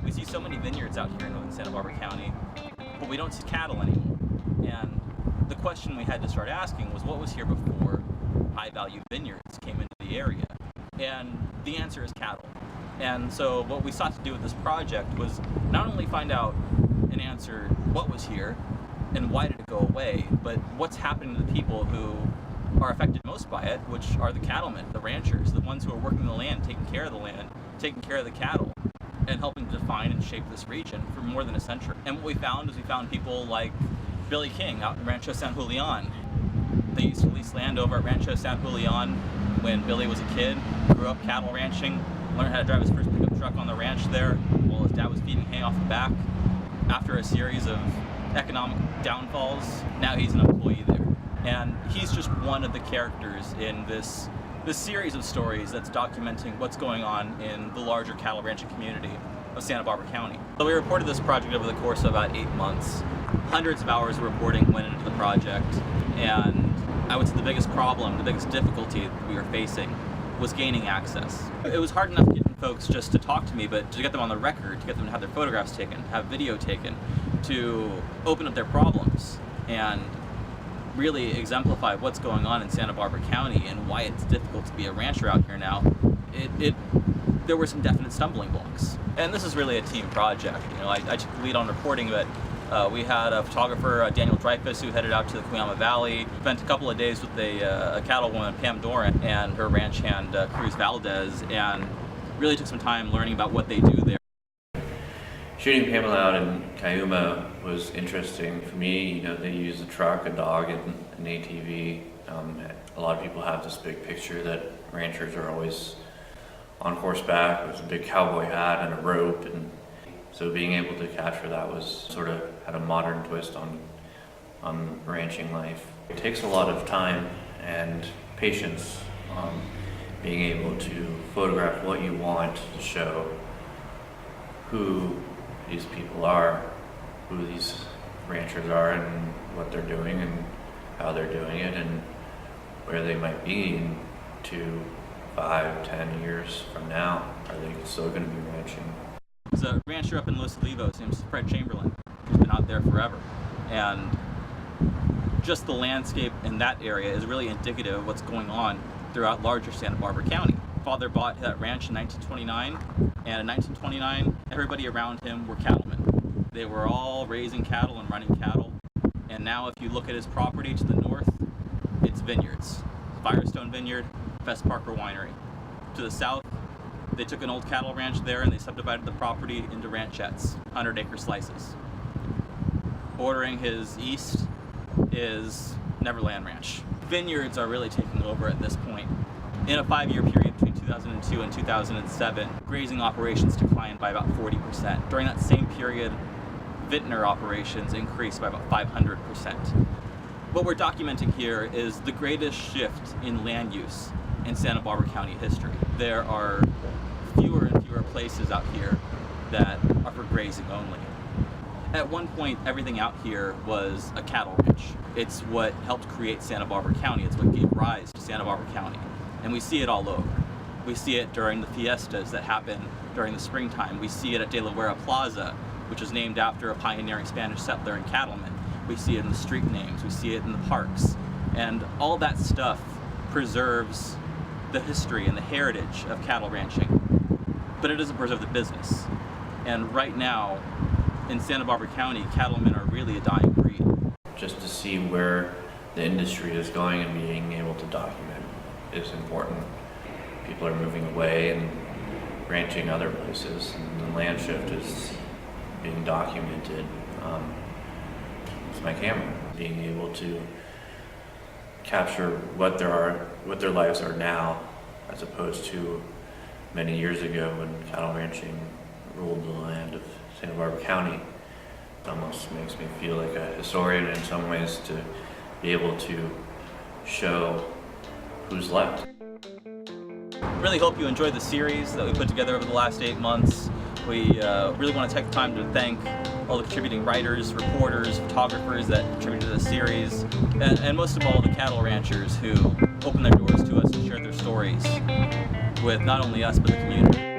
We see so many vineyards out here in northern Santa Barbara County, but we don't see cattle anymore. And the question we had to start asking was, what was here before high-value vineyards came into the area? And the answer is cattle. And so what we sought to do with this project was not only find out and answer what was here and why did it go away, but what's happening to the people who are affected most by it, which are the cattlemen, the ranchers, the ones who are working the land, taking care of the land, taking care of the cattle, and helping to define and shape this region for more than a century. And what we found is we found people like Billy King out in Rancho San Julian. They used to lease land over at Rancho San Julian when Billy was a kid, grew up cattle ranching, learned how to drive his first pickup truck on the ranch there while his dad was feeding hay off the back. After a series of economic downfalls, now he's an employee there. And he's just one of the characters in this series of stories that's documenting what's going on in the larger cattle ranching community of Santa Barbara County. So we reported this project over the course of about 8 months. Hundreds of hours of reporting went into the project, and I would say the biggest problem, the biggest difficulty that we were facing was gaining access. It was hard enough getting folks just to talk to me, but to get them on the record, to get them to have their photographs taken, have video taken, to open up their problems and really exemplify what's going on in Santa Barbara County and why it's difficult to be a rancher out here now. There were some definite stumbling blocks. And this is really a team project. You know, I took the lead on reporting, but we had a photographer, Daniel Dreifuss, who headed out to the Cuyama Valley, spent a couple of days with a cattlewoman, Pam Doran, and her ranch hand, Cruz Valdez, and really took some time learning about what they do there. Shooting Pamela out in Cuyama was interesting for me. You know, they use a truck, a dog, and an ATV. A lot of people have this big picture that ranchers are always on horseback with a big cowboy hat and a rope, and so being able to capture that was sort of had a modern twist on ranching life. It takes a lot of time and patience, being able to photograph what you want to show, who these people are, who these ranchers are, and what they're doing and how they're doing it, and where they might be in 2, 5, 10 years from now. Are they still going to be ranching? There's a rancher up in Los Olivos named Fred Chamberlain, who's been out there forever. And just the landscape in that area is really indicative of what's going on throughout larger Santa Barbara County. Father bought that ranch in 1929, and in 1929, everybody around him were cattlemen. They were all raising cattle and running cattle. And now if you look at his property to the north, it's vineyards. Firestone Vineyard, Best Parker Winery. To the south, they took an old cattle ranch there and they subdivided the property into ranchettes, 100-acre slices. Bordering his east is Neverland Ranch. Vineyards are really taking over at this point. In a 5-year period between 2002 and 2007, grazing operations declined by about 40%. During that same period, vintner operations increased by about 500%. What we're documenting here is the greatest shift in land use in Santa Barbara County history. There are fewer and fewer places out here that are for grazing only. At one point, everything out here was a cattle ranch. It's what helped create Santa Barbara County. It's what gave rise to Santa Barbara County. And we see it all over. We see it during the fiestas that happen during the springtime. We see it at De La Guerra Plaza, which is named after a pioneering Spanish settler and cattleman. We see it in the street names. We see it in the parks. And all that stuff preserves the history and the heritage of cattle ranching, but it doesn't preserve the business. And right now, in Santa Barbara County, cattlemen are really a dying breed. Just to see where the industry is going and being able to document is important. People are moving away and ranching other places, and the land shift is being documented. With my camera, being able to capture what their lives are now, as opposed to many years ago when cattle ranching ruled the land of Santa Barbara County. It almost makes me feel like a historian in some ways to be able to show who's left. Really hope you enjoyed the series that we put together over the last 8 months. We really want to take the time to thank all the contributing writers, reporters, photographers that contributed to the series, and most of all the cattle ranchers who opened their doors to us and shared their stories with not only us but the community.